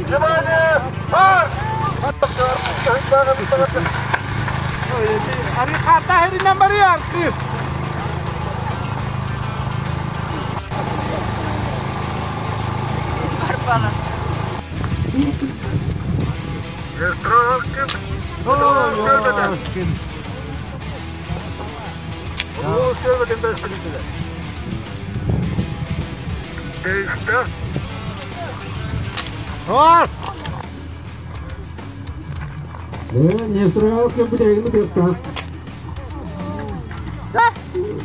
Внимание! Марш! Ari kata hari number yang Chris. Не сразу победили где-то.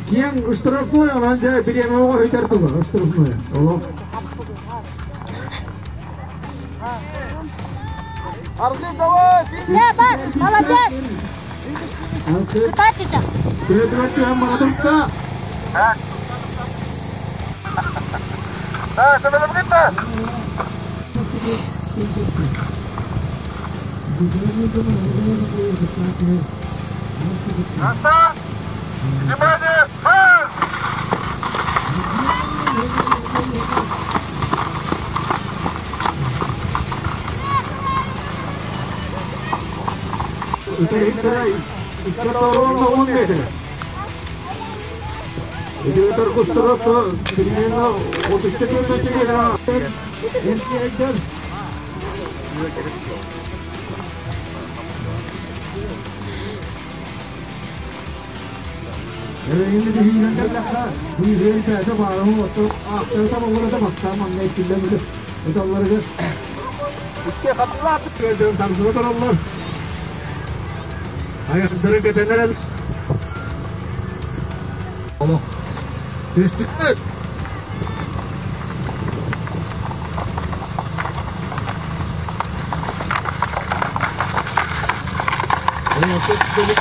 Кем штрафной, он берем его и тартуга, штрафной. Арзин, давай! Молодец! Кататича! Передвигай, молодца! Sampai kita. Rasa, gimana? Ikan orang lawan deh. Itu terus terus kriminal untuk cekik lah. Ini aja. Ini dihilang kan? Ini saya baru waktu saya mau ngurus masker mana cilen itu. Itu Allah itu. Itu khatlat itu terus Allah. Ayo dari kita nanti. Allah. Istiqlal. Ini aku jadi.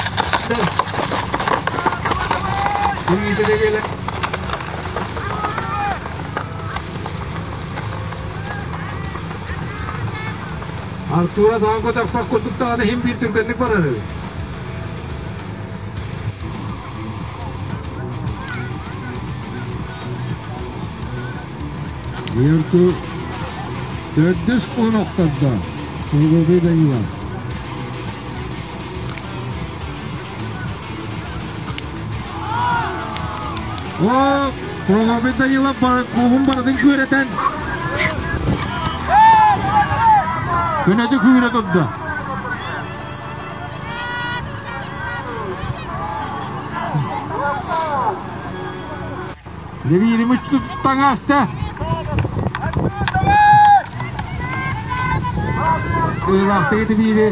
Ini jadi gila. Artura sangko tak fakut tak ada himpit tu kan ni korang. Yertu 410 noktada Progobeda yılan. O Progobeda yılan kuhum baradın küreten. Künece küret oldu. Jadi 23 tuttan hasta. Vakti itu biri,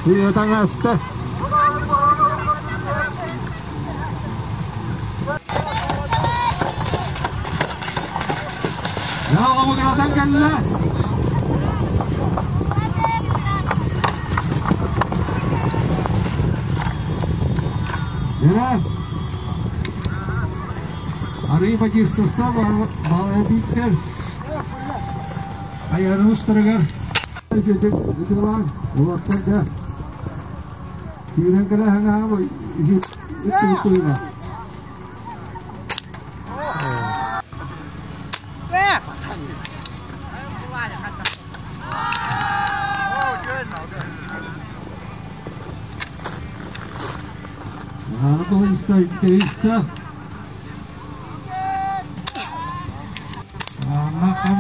biri tangga sta. Ya kamu kena tangkan lah. Ya, hari pagi sesat malah pikir, ayah harus tergar. Itu lah, waktu dah. Kira kira hanga itu lah. Apa istilah? Makan.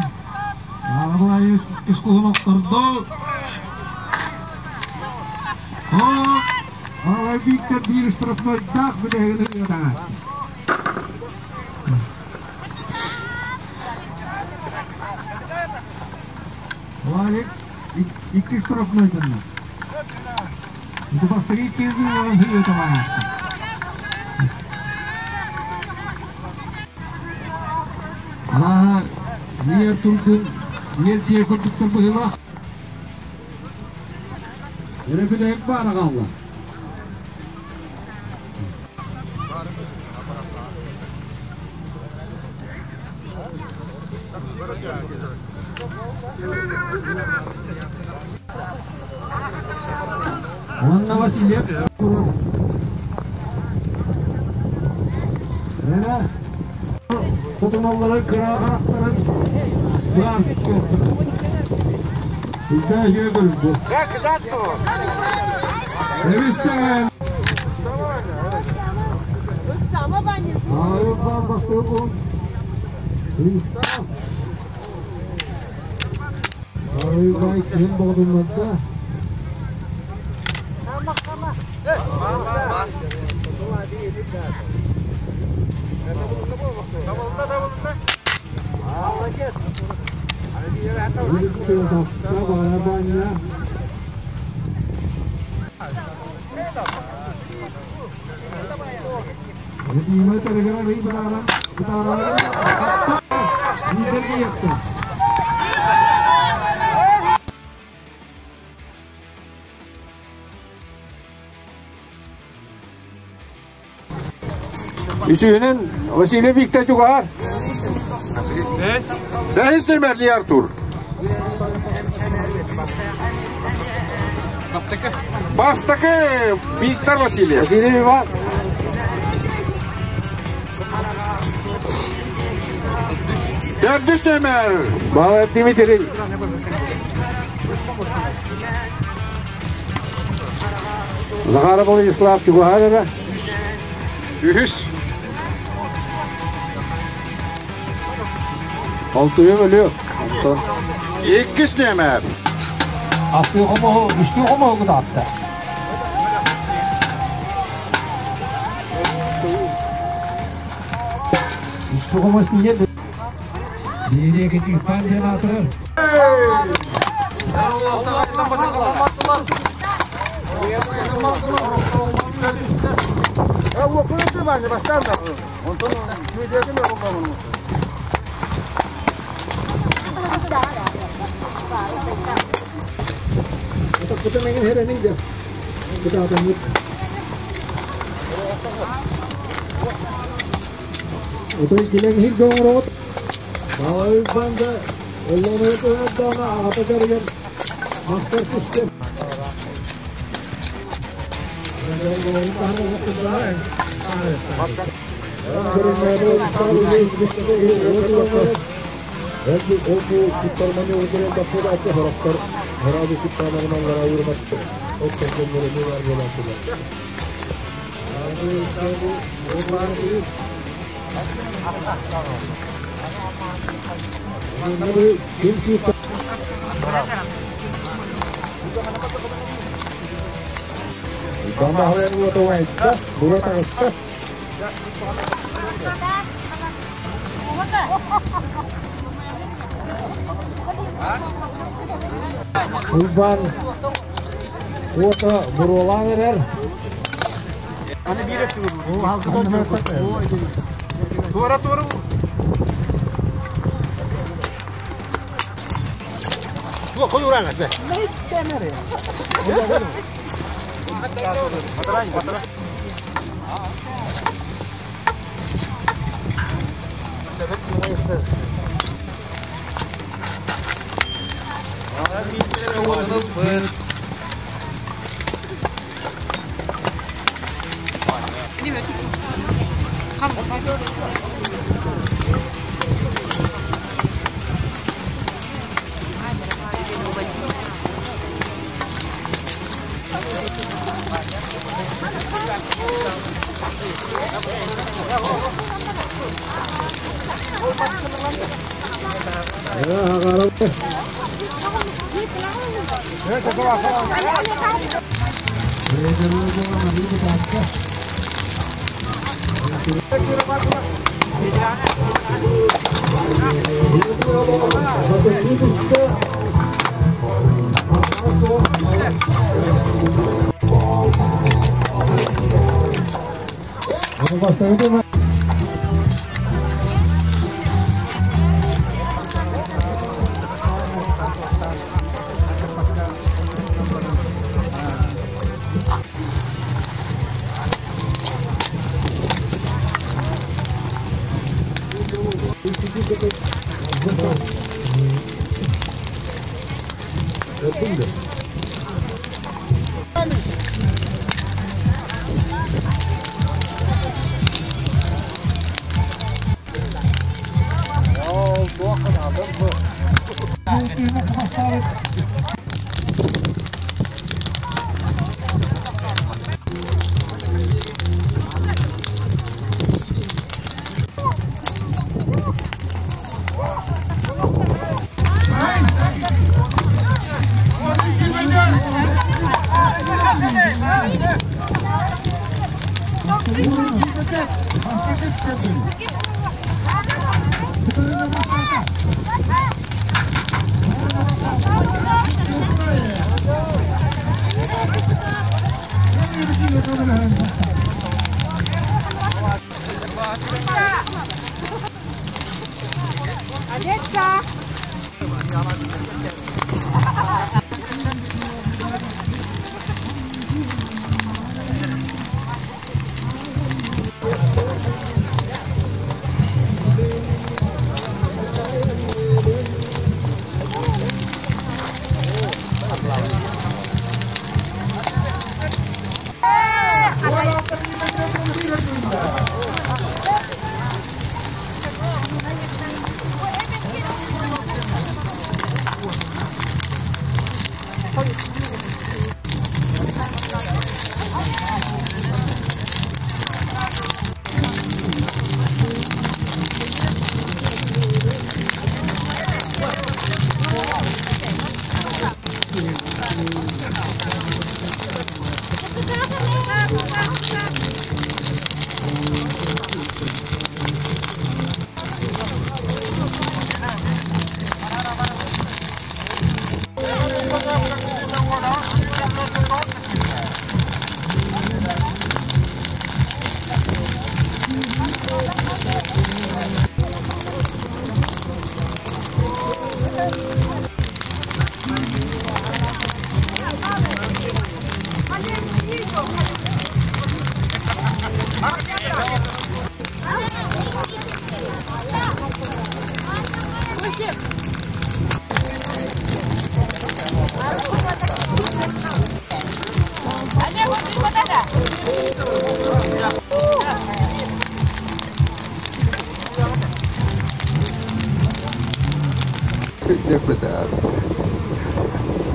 Vallahi keskuhulak terdol. Oh, vallahi bikin virus terpeledak berdeh ini tangan. Vallahi ikis terpeledak. Itu pasti ikis ni orang hiu tangan. Allah, biar turun. Yer diye kurduktan bu yıla. Yere bir de hep var Allah. Onunla vasilya. Nene. Kutumalları, kıra kanatları. Bulan. Güzel gördüm bu. Ne kızat bu? Evistan. Sama banyo. Ağrıdan bastığı bu. Evistan. Ağrıdan ikinin boğdunlarda. Sama. Itu hafta balabannya. Jadi mana gara-gara ini betaran ini lagi ya tuh. Isu'nun Vasily Viktor juga. Reis Ömerli Artur. Bastake Viktor Vasily. Vasily var. Dördüz Ömer. Bağır Dimitri. Zakharov Vladislav juga ada. Ühüs. Altıya bölüyor. İkiz Ömer. Aslı homo, üstü homo da hatta. Üstü homo diye de. Diye ketimpan dia natural. Bu kuyruğu bence baştan da. Ondan videoyu mu yapalım? Kita main hera nih dia. Kita akan mut. Itu kileng hit dong rot. Bawal bangga. Allah itu ada apa kerja? Master system. Belki o bu kurtarmanı öldüren başarı haraplar herhalde kurtarmanlarına ayırmak o kendilere var gelenler. Bunları kim Tambah yang dua tahun itu, dua tahun itu. Kurban, foto berulang ya. Ani bir ekti bu. O halktan Dora. Bu koy uğran etse. Ne temeri ya? Baterai.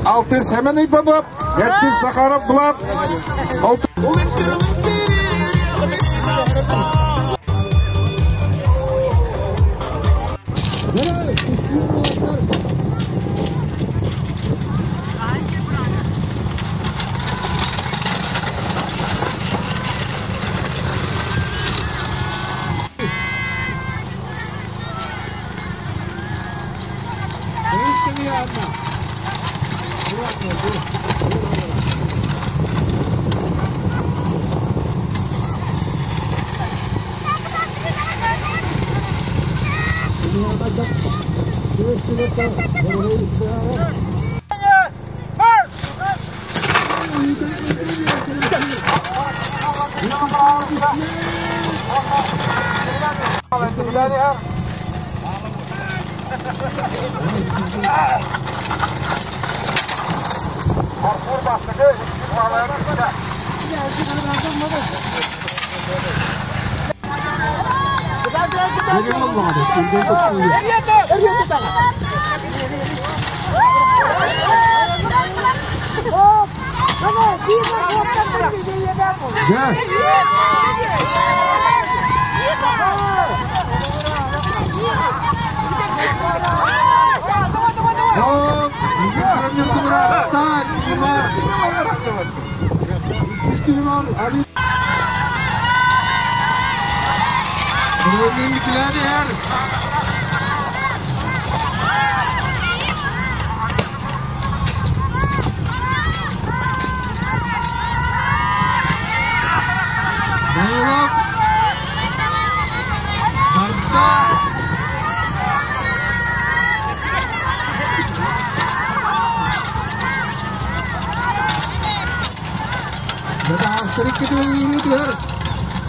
Altız hemen İpanov, yettiz Sakharov Bulat.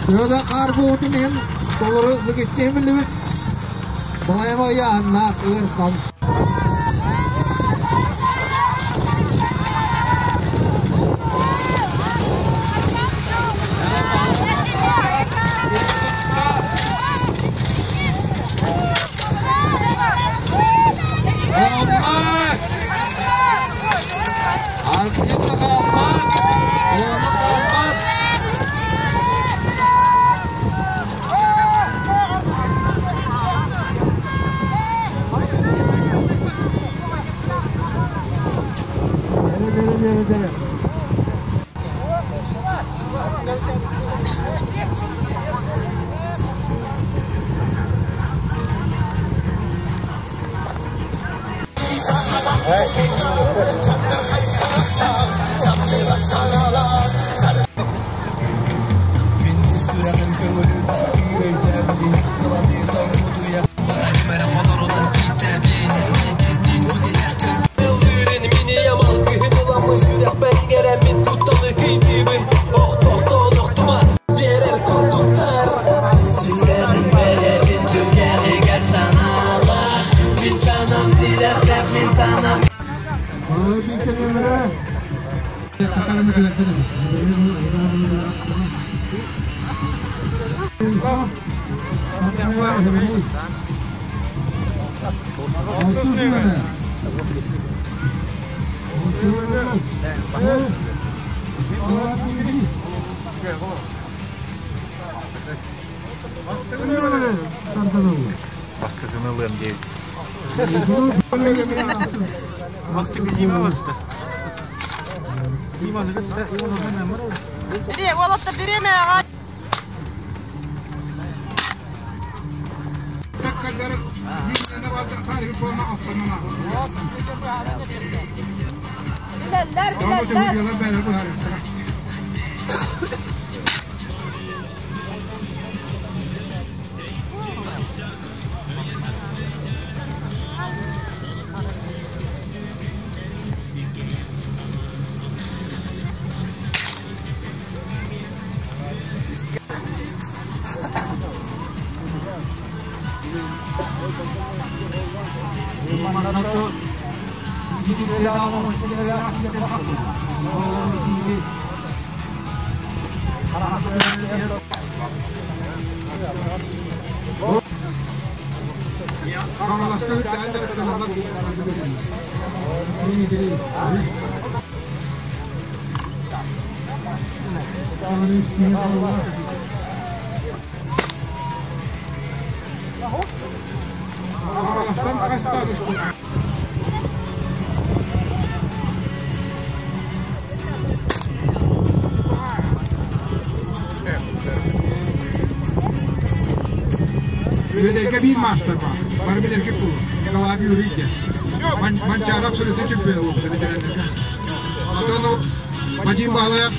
Yoda karboğutun en doğru hızlı geçeceğimi biliriz. Balayama yağına ığırsan. derece. Baskıkını değil. Biri, oğlum biri mi? Bilaller. Öyle bir maçlar var. Var bir erkek olur. Yakala bir yürüyüş ya. Man çarap sürüte çıkıyor o sürücülerden. Atonu Vadim bağlayan.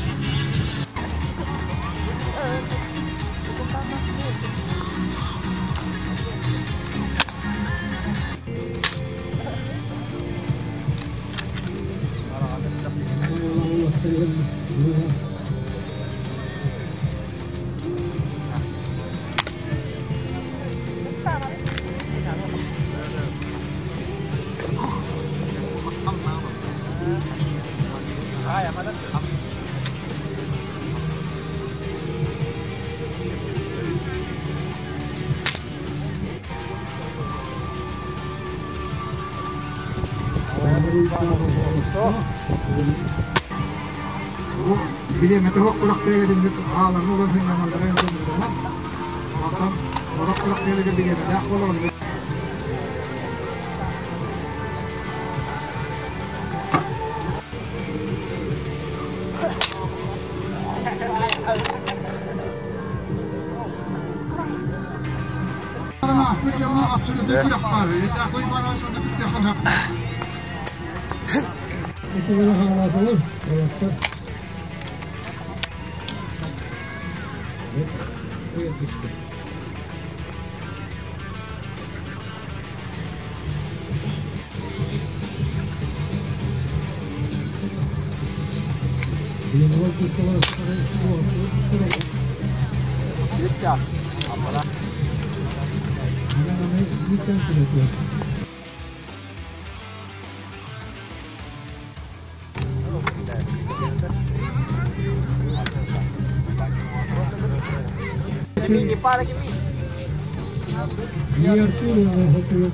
Bile metrok kulak değerinde ağlarını olan zamanlara yapılmışlar. Bakalım kulak kulak değerinde bile ne olur. Ama bir zaman absolut bir kulak var. Ya koy bana şurada bir defa. Bu böyle havalar olur. Evet işte. Bir yol kuşalar. Bitti. Amala. Ama ne bir tane yapıyor. Mini para que mini. E Arturo,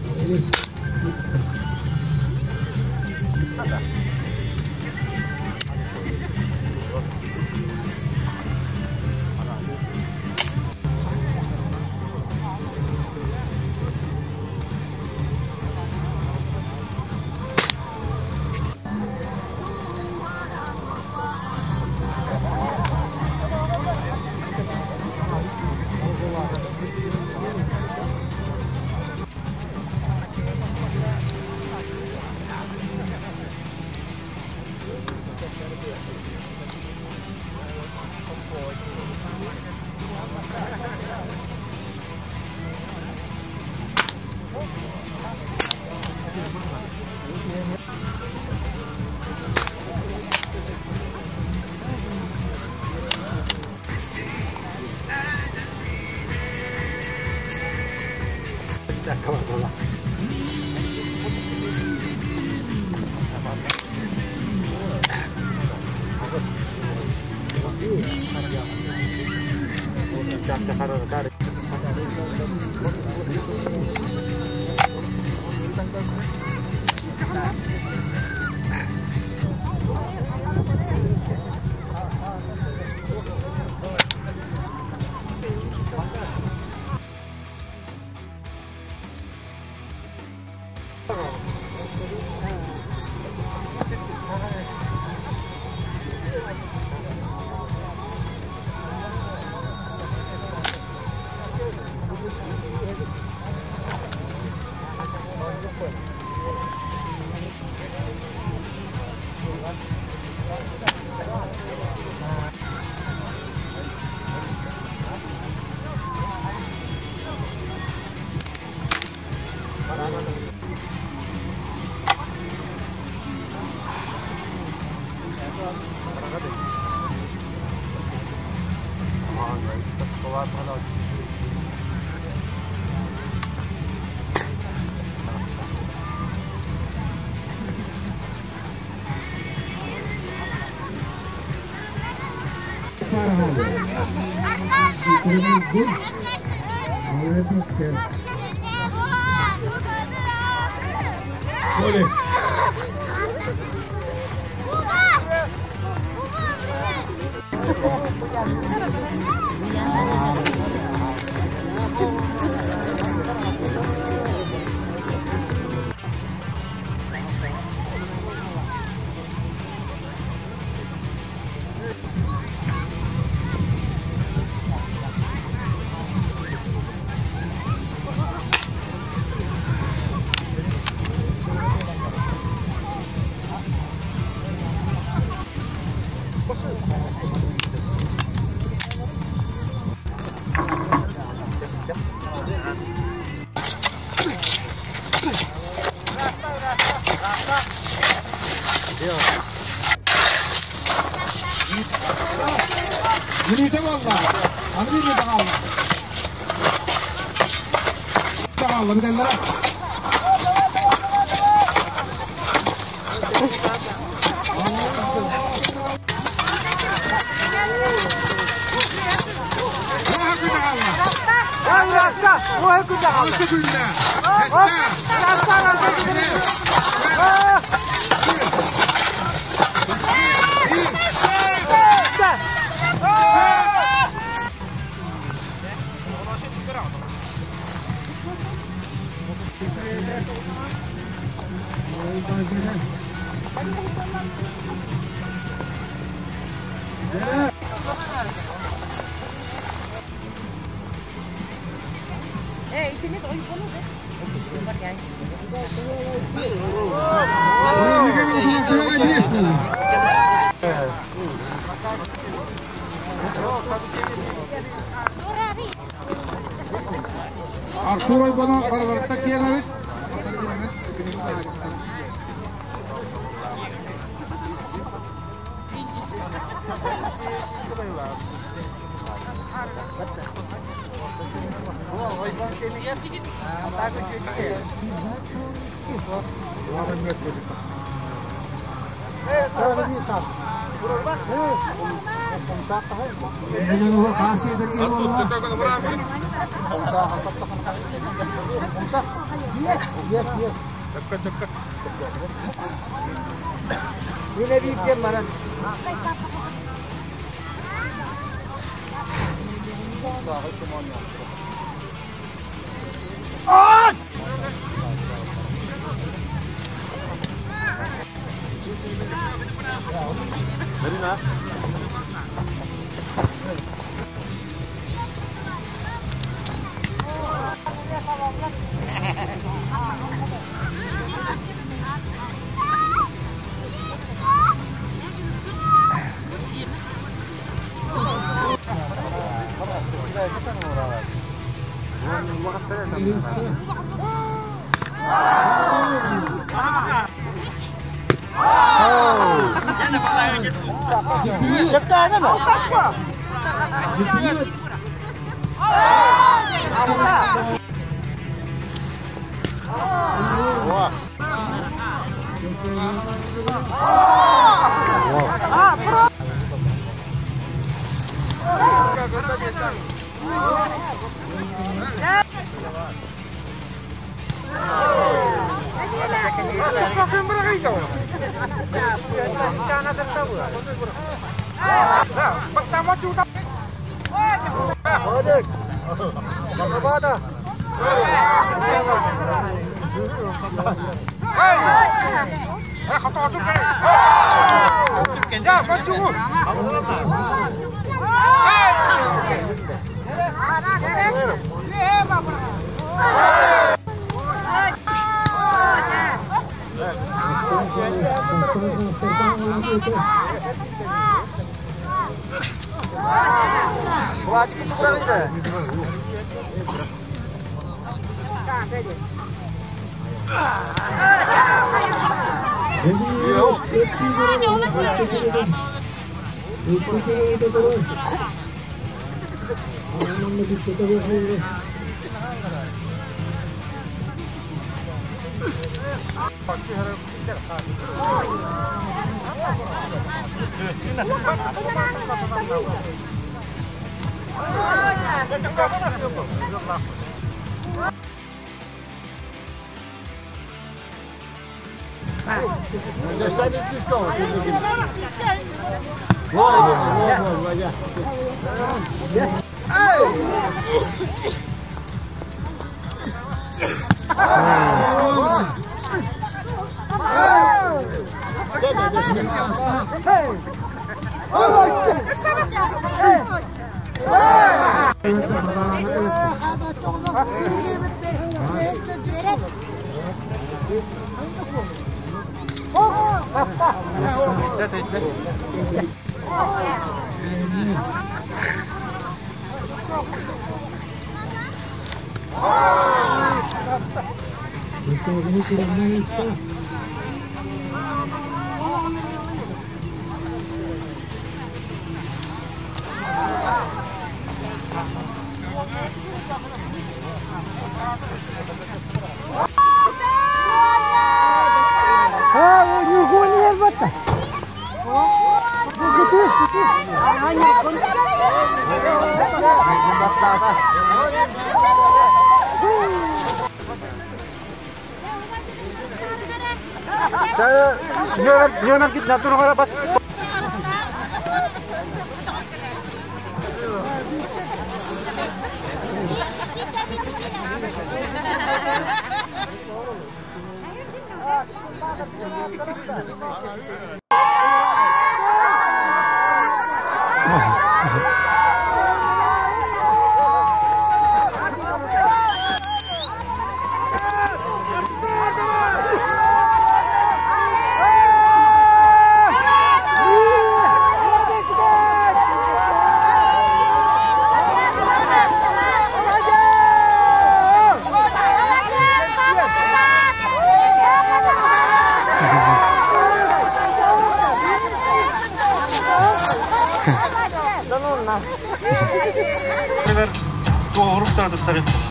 Öyle. Minite valla. Hani bir de valla. Valla bir de ellere. Nasıl günde? internet oyun konu be. Arturo bana paralarında kiyemedik. Yine bir item var. Pertama juta. Ini kurang nangis Pak. Nyonan kita turun ke pas.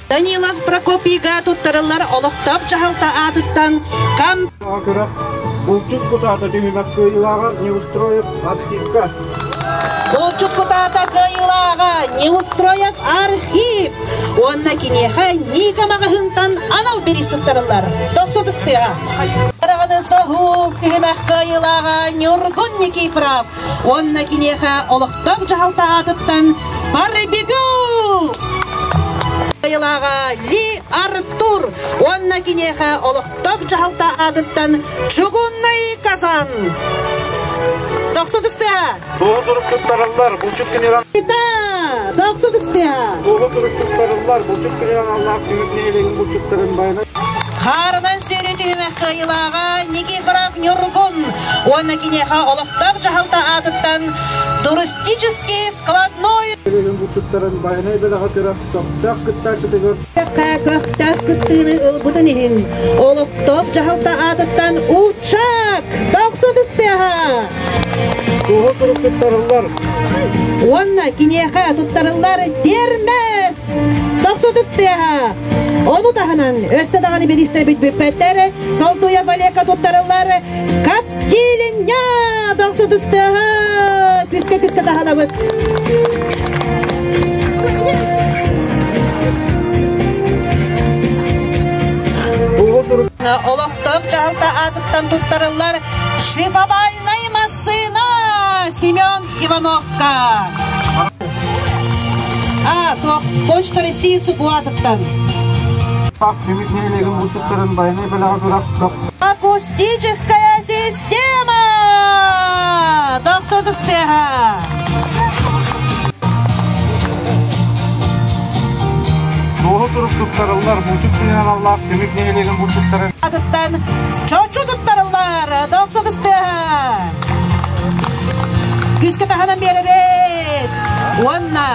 Данилов Прокопийга туттарылар олықтап жағалта адыттан кам... Акырак, булчук кутата дүймәк кыйлага не устроив архивка. Болчук кутата кыйлага не устроят архив. Онна кинеха никамага хынтан анал берис туттарылар. 90-тыга. Араганы саху кыймак кыйлага Нюргун Никифоров. Онна кинеха олықтап жағалта адыттан Барбегу. Кыйлага Ли Артур. Онна кинеха олықтап жағалта адыттан Чугунный Казан. 90-тыга. Doğuzurup tuttarırlar, bulçuk geniran. Kita, 90-tыga. Doğuzurup tuttarırlar, bulçuk geniran Allah büyük neyleyin bulçukların bayına. Харынан сөйлетімек кыйлага Никифоров Нюргун. Онна кинеха олықтап жағалта адыттан туристический складной. Neyleyin bulçukların bayına ebede hatırap çaptak kıttak çıtıgır. Көктәк кыттыны ылбытын ихин. Олықтап жағалта адыттан учак. 90-тыга. Tuğu turup tuttarırlar. Онна кинеха туттарылар термес. Доксудыстыга. Onu tahanan össe dağını bir istebit büpetleri. Soltuya valeka tuttарылар. Kapçilinya doksudыстыга. Küske tahanabıt. Олохтоқ жағылта атыттан туттарылар. Шифабальной массына Семен Ивановка. Тоқ Почта России субу атыттан. Так, тümük neylegen buçukların bayını belağa durak. Акустическая система. Доксудыстыга. Tuğu turup tuttarırlar. Buçuk dünyanın Allah tümük neylegen buçukların. Атыттан чочу туттарылар. Доксудыстыга. Күске таханан беребет. Онна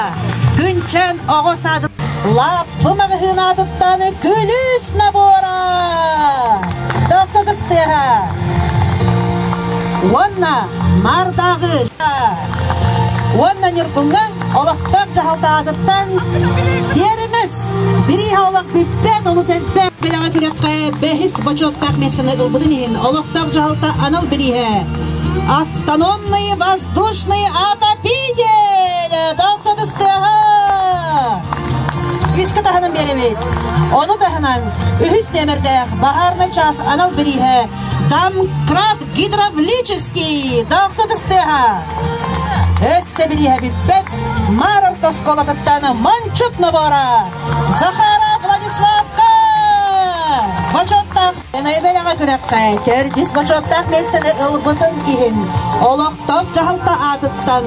күнчен оғыс адыт. Лаппы мағығын адыттан күліс набора. Доксудыстыга. Онна мардағы. Онна неркунга олықтық жағалта адыттан теріміз. Бірі хаулық бітпет, оны сәтпет. Белаға күрекке бәхіс бачоттақ месіні ұлбыдың ехін. Олықтық жағалта анал біріге. Автономный воздушный отопитель. Доксудыстыга. Күскі таханын беремет. Оны таханан үхіс немердәқ бағарны час анал біріге. Домкрат гидравлический. Доксудыстыга. Өссе біріге бітпет. Маров тосколатыттаны манчук набора. Захара Владиславка. Бачоттақ. Энайбелеға күрекке. Тердис бачоттақ месені ұлбытын иін. Олықтық жағылта адыттан.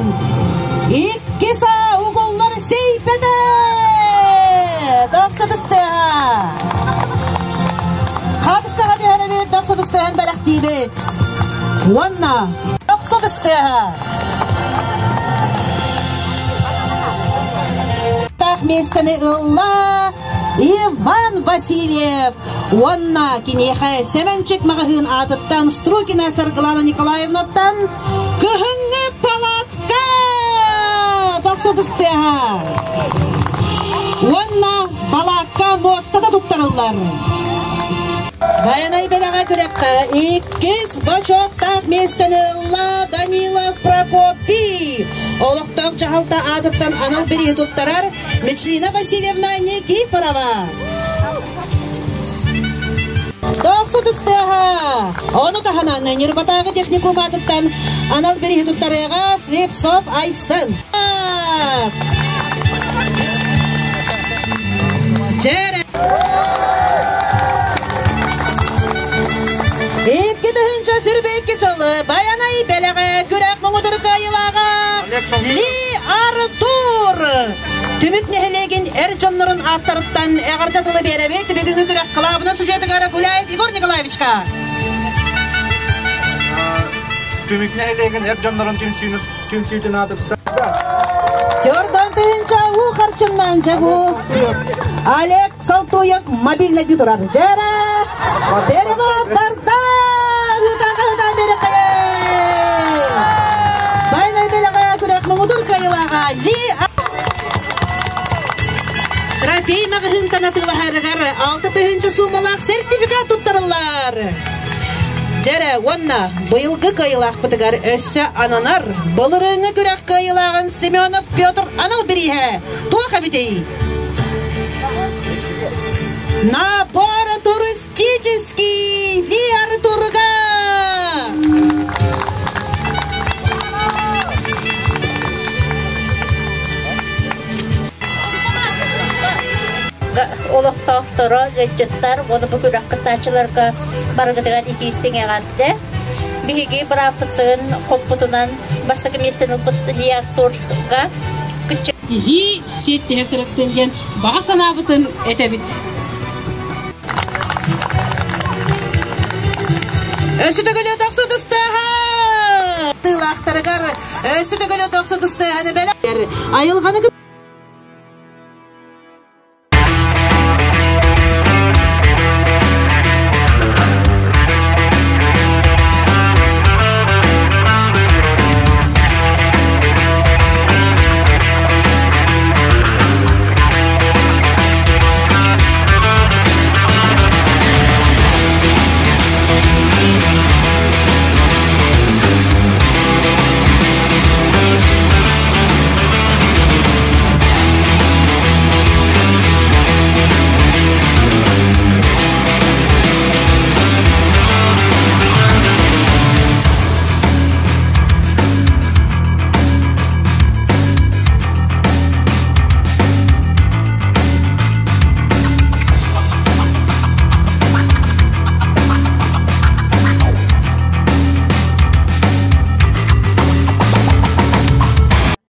Иккиса уғыллар сейпеді. Доксудыстыга. Қатыстыға дегені бет доксудыстыған бәліқ дейбет. Онна. Доксудыстыга. Местені ұлла Иван Васильев. Онна кинеха Семенчик мағығын атыттан Струкина Сарғылана Николаевнаттан күхінгі палатка. Доксудыстыга. Онна палатка мостада туттарылар. Баянай белаға күрекқа иккіз бачоқтақ местені ұлла Данилов Прокопий. Олықтық жағалта адыптан анал бірі туттарар Мечлина Васильевна Никифорова. Доксудыстыга. Оны таханан Нербатағы техникум адыптан анал бірі туттарыға Слепцов Айсын. Жере. Икки түхінчі сүрбекке сылы Баянай бәліғі күрәк мұңыдыр қайылаға Ли Артур. Түмік нәхелеген әр жонларын аттарыттан әғартатылы беребе түбегіңі күрәк қылабына сюжетігары Гуляев Игорь Николаевичка. Түмік нәхелеген әр жонларын түмсүйден адыттан. Jordan түхінчі ұ қарчымнан жабу Олег Салтуев мобильнәді тұрар. Жәрі переводтарда үтағыдан бері қайын. Байнай беліғая күрек мұңыдыр қайылаға Ли Трофей мағығын танатылы харығар 6 түхінші сумалақ сертификат тұттарылар. Жәрі, онна бұйылғы қайылақ бұтығар өссі ананар. Бұлырыңы күрек қайылағын Семенов Петр анал біріге. Туақа бітей. Напор туристический Ли Артурга. Олықтақтыры, ғетчеттар, оны бүкіл аққытачыларға барғытыған итейістің әғанды. Бігі бір апыттығын қомпытынан басығы местен ұлпытты Ли Артурға күтчі. Дихи сетті әсіріктенген баға санабытын әтәбіт. Өсі түгілі доқсудыстыға! Тылақтырығар өсі түгілі доқсудыстығаны бәлі. Айылғаны